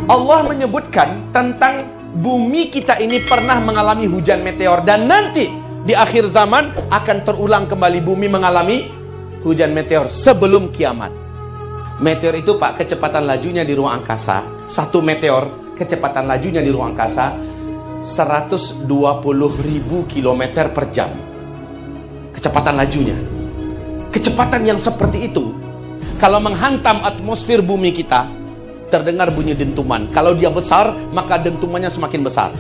Allah menyebutkan tentang bumi kita ini pernah mengalami hujan meteor, dan nanti di akhir zaman akan terulang kembali bumi mengalami hujan meteor sebelum kiamat. Meteor itu Pak, kecepatan lajunya di ruang angkasa, satu meteor kecepatan lajunya di ruang angkasa 120.000 km per jam. Kecepatan lajunya. Kecepatan yang seperti itu, kalau menghantam atmosfer bumi kita, terdengar bunyi dentuman. Kalau dia besar, maka dentumannya semakin besar.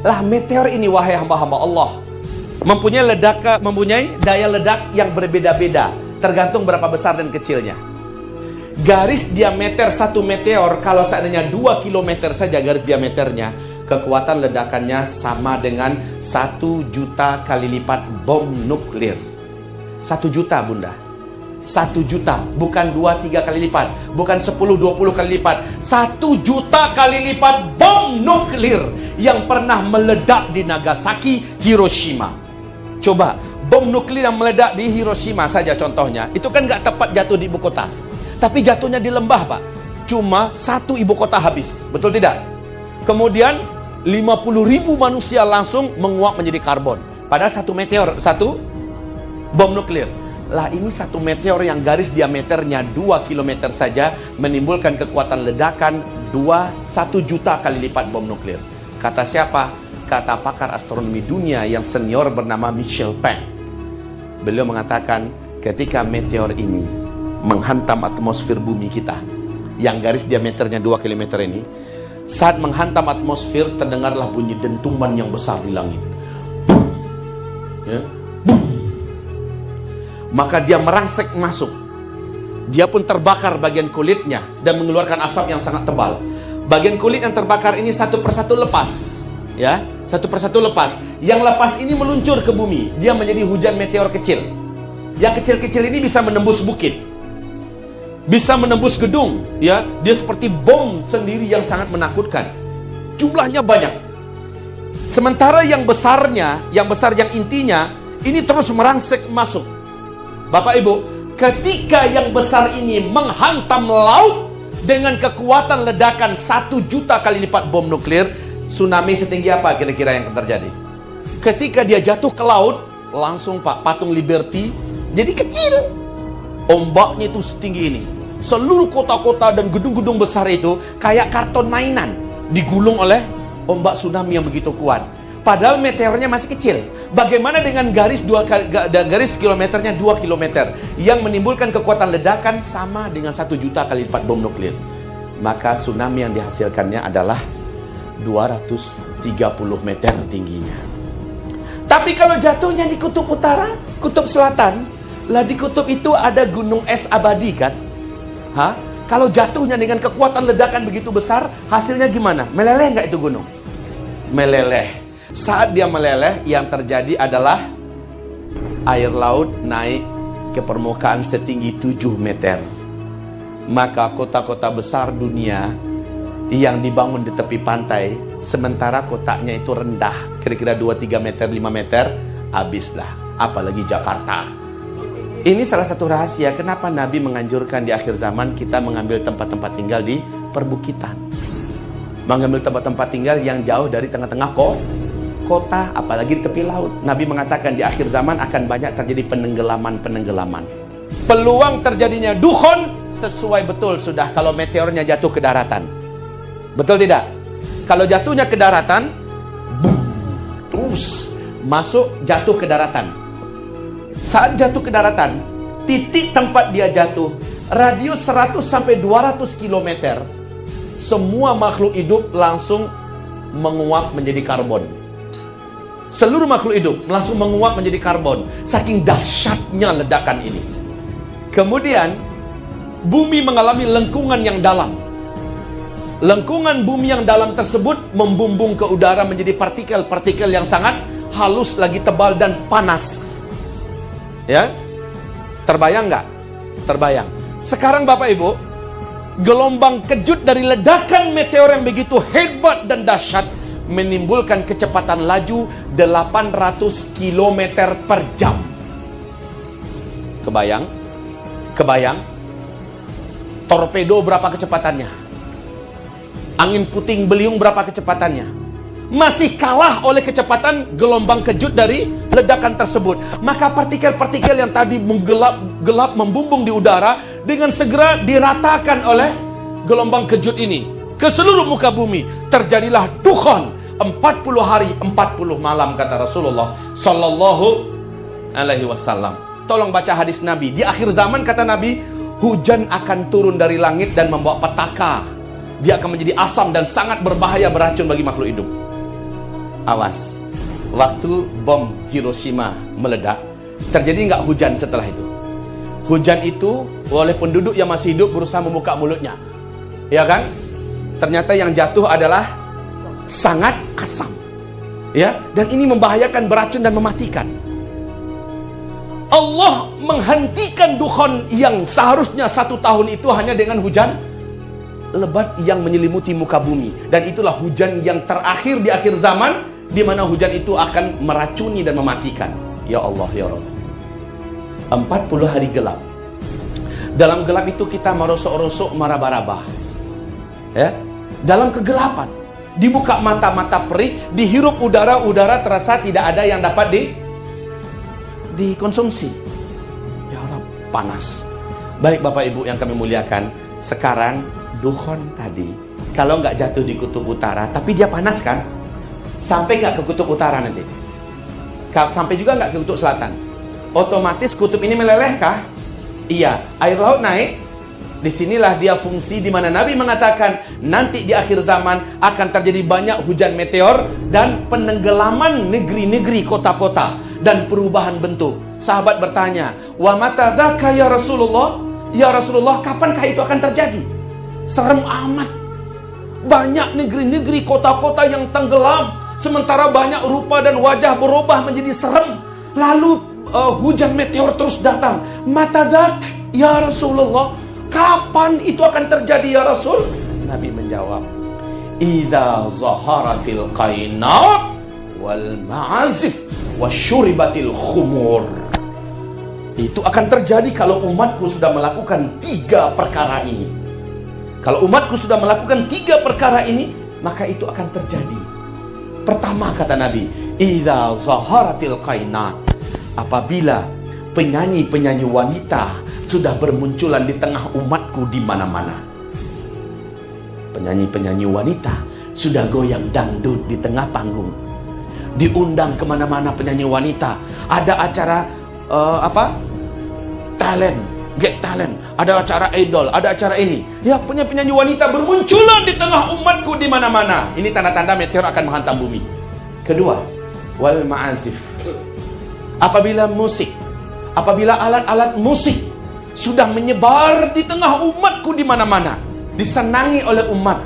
Lah meteor ini, wahai hamba-hamba Allah, mempunyai daya ledak yang berbeda-beda, tergantung berapa besar dan kecilnya. Garis diameter satu meteor, kalau seandainya 2 km saja garis diameternya, kekuatan ledakannya sama dengan 1 juta kali lipat bom nuklir. 1 juta bunda, 1 juta, bukan 2-3 kali lipat, bukan 10-20 kali lipat, 1 juta kali lipat bom nuklir yang pernah meledak di Nagasaki, Hiroshima. Coba, bom nuklir yang meledak di Hiroshima saja contohnya, itu kan gak tepat jatuh di ibu kota, tapi jatuhnya di lembah Pak. Cuma 1 ibu kota habis, betul tidak? Kemudian 50.000 manusia langsung menguap menjadi karbon. Padahal 1 meteor, 1 bom nuklir. Lah ini 1 meteor yang garis diameternya 2 km saja menimbulkan kekuatan ledakan 1 juta kali lipat bom nuklir. Kata siapa? Kata pakar astronomi dunia yang senior bernama Michel Peng. Beliau mengatakan ketika meteor ini menghantam atmosfer bumi kita yang garis diameternya 2 km ini, saat menghantam atmosfer terdengarlah bunyi dentuman yang besar di langit. Boom. Ya. Boom. Maka dia merangsek masuk. Dia pun terbakar bagian kulitnya dan mengeluarkan asap yang sangat tebal. Bagian kulit yang terbakar ini satu persatu lepas. Ya, satu persatu lepas. Yang lepas ini meluncur ke bumi. Dia menjadi hujan meteor kecil. Yang kecil-kecil ini bisa menembus bukit, bisa menembus gedung, ya. Dia seperti bom sendiri yang sangat menakutkan. Jumlahnya banyak. Sementara yang besarnya, yang besar yang intinya, ini terus merangsek masuk. Bapak Ibu, ketika yang besar ini menghantam laut dengan kekuatan ledakan 1 juta kali lipat bom nuklir, tsunami setinggi apa kira-kira yang akan terjadi? Ketika dia jatuh ke laut, langsung Pak, patung Liberty jadi kecil. Ombaknya itu setinggi ini. Seluruh kota-kota dan gedung-gedung besar itu kayak karton mainan, digulung oleh ombak tsunami yang begitu kuat. Padahal meteornya masih kecil. Bagaimana dengan garis kilometernya 2 km yang menimbulkan kekuatan ledakan sama dengan 1 juta kali lipat bom nuklir? Maka tsunami yang dihasilkannya adalah 230 meter tingginya. Tapi kalau jatuhnya di kutub utara, kutub selatan, lah di kutub itu ada gunung es abadi kan? Hah? Kalau jatuhnya dengan kekuatan ledakan begitu besar, hasilnya gimana? Meleleh nggak itu gunung? Meleleh. Saat dia meleleh, yang terjadi adalah air laut naik ke permukaan setinggi 7 meter. Maka kota-kota besar dunia yang dibangun di tepi pantai, sementara kotanya itu rendah, kira-kira 2-3 meter, 5 meter, habislah. Apalagi Jakarta. Ini salah satu rahasia kenapa Nabi menganjurkan di akhir zaman kita mengambil tempat-tempat tinggal di perbukitan. Mengambil tempat-tempat tinggal yang jauh dari tengah-tengah kota, apalagi di tepi laut. Nabi mengatakan di akhir zaman akan banyak terjadi penenggelaman. Peluang terjadinya dukhon sesuai betul sudah kalau meteornya jatuh ke daratan. Betul tidak? Kalau jatuhnya ke daratan, boom, terus masuk jatuh ke daratan. Saat jatuh ke daratan, titik tempat dia jatuh, radius 100 sampai 200 km, semua makhluk hidup langsung menguap menjadi karbon. Seluruh makhluk hidup langsung menguap menjadi karbon, saking dahsyatnya ledakan ini. Kemudian bumi mengalami lengkungan yang dalam. Lengkungan bumi yang dalam tersebut membumbung ke udara menjadi partikel-partikel yang sangat halus, lagi tebal dan panas. Ya, terbayang nggak? Terbayang. Sekarang Bapak Ibu, gelombang kejut dari ledakan meteor yang begitu hebat dan dahsyat menimbulkan kecepatan laju 800 km per jam. Kebayang? Kebayang? Torpedo berapa kecepatannya? Angin puting beliung berapa kecepatannya? Masih kalah oleh kecepatan gelombang kejut dari ledakan tersebut. Maka partikel-partikel yang tadi menggelap membumbung di udara dengan segera diratakan oleh gelombang kejut ini ke seluruh muka bumi. Terjadilah dukhan 40 hari 40 malam, kata Rasulullah sallallahu alaihi wasallam. Tolong baca hadis Nabi. Di akhir zaman, kata Nabi, hujan akan turun dari langit dan membawa petaka. Dia akan menjadi asam dan sangat berbahaya, beracun bagi makhluk hidup. Awas, waktu bom Hiroshima meledak, terjadi nggak hujan setelah itu? Hujan itu oleh penduduk yang masih hidup berusaha membuka mulutnya, ya kan? Ternyata yang jatuh adalah sangat asam, ya. Dan ini membahayakan, beracun dan mematikan. Allah menghentikan dukhan yang seharusnya 1 tahun itu hanya dengan hujan lebat yang menyelimuti muka bumi. Dan itulah hujan yang terakhir di akhir zaman, di mana hujan itu akan meracuni dan mematikan. Ya Allah, ya Rabb. 40 hari gelap. Dalam gelap itu kita merosok-rosok, meraba-raba, ya. Dalam kegelapan, dibuka mata-mata perih, dihirup udara terasa tidak ada yang dapat dikonsumsi. Ya Rabb, panas. Baik Bapak Ibu yang kami muliakan, sekarang dukhan tadi, kalau nggak jatuh di kutub utara, tapi dia panas kan? Sampai nggak ke kutub utara nanti? Sampai juga nggak ke kutub selatan? Otomatis kutub ini meleleh kah? Iya, air laut naik. Disinilah dia fungsi di mana Nabi mengatakan nanti di akhir zaman akan terjadi banyak hujan meteor dan penenggelaman negeri-negeri, kota-kota, dan perubahan bentuk. Sahabat bertanya, wa mata dzaka ya Rasulullah? Ya Rasulullah, kapankah itu akan terjadi? Serem amat. Banyak negeri-negeri, kota-kota yang tenggelam, sementara banyak rupa dan wajah berubah menjadi serem. Lalu hujan meteor terus datang. Matadak ya Rasulullah, kapan itu akan terjadi ya Rasul? Nabi menjawab, idza zaharatil qainat wal ma'azif wasyuribatil khumur. Itu akan terjadi kalau umatku sudah melakukan 3 perkara ini. Kalau umatku sudah melakukan 3 perkara ini, maka itu akan terjadi. Pertama, kata Nabi, idza zaharatil qainat, apabila penyanyi-penyanyi wanita sudah bermunculan di tengah umatku di mana-mana. Penyanyi-penyanyi wanita sudah goyang dangdut di tengah panggung. Diundang kemana-mana penyanyi wanita. Ada acara talent, get talent, ada acara idol, ada acara ini. Ya, penyanyi wanita bermunculan di tengah umatku di mana-mana. Ini tanda-tanda meteor akan menghantam bumi. Kedua, wal ma'azif. Apabila alat-alat musik sudah menyebar di tengah umatku di mana-mana, disenangi oleh umat.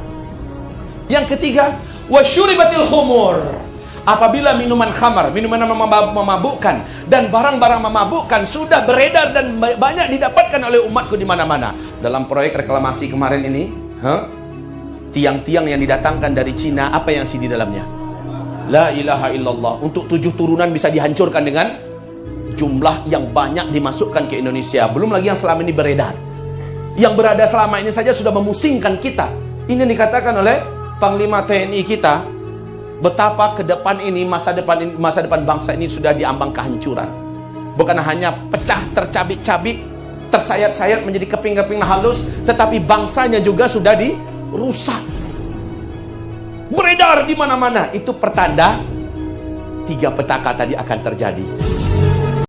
Yang ketiga, wasyuribatil khumur. Apabila minuman khamar, minuman memabukkan dan barang-barang memabukkan sudah beredar dan banyak didapatkan oleh umatku di mana-mana. Dalam proyek reklamasi kemarin ini, tiang-tiang yang didatangkan dari Cina, apa yang isi di dalamnya? La ilaha illallah. Untuk 7 turunan bisa dihancurkan dengan jumlah yang banyak dimasukkan ke Indonesia. Belum lagi yang selama ini beredar. Yang berada selama ini saja sudah memusingkan kita. Ini dikatakan oleh Panglima TNI kita, betapa ke depan ini, masa depan bangsa ini sudah diambang kehancuran. Bukan hanya pecah, tercabik-cabik, tersayat-sayat menjadi keping-keping halus, tetapi bangsanya juga sudah dirusak. Beredar di mana-mana. Itu pertanda 3 petaka tadi akan terjadi.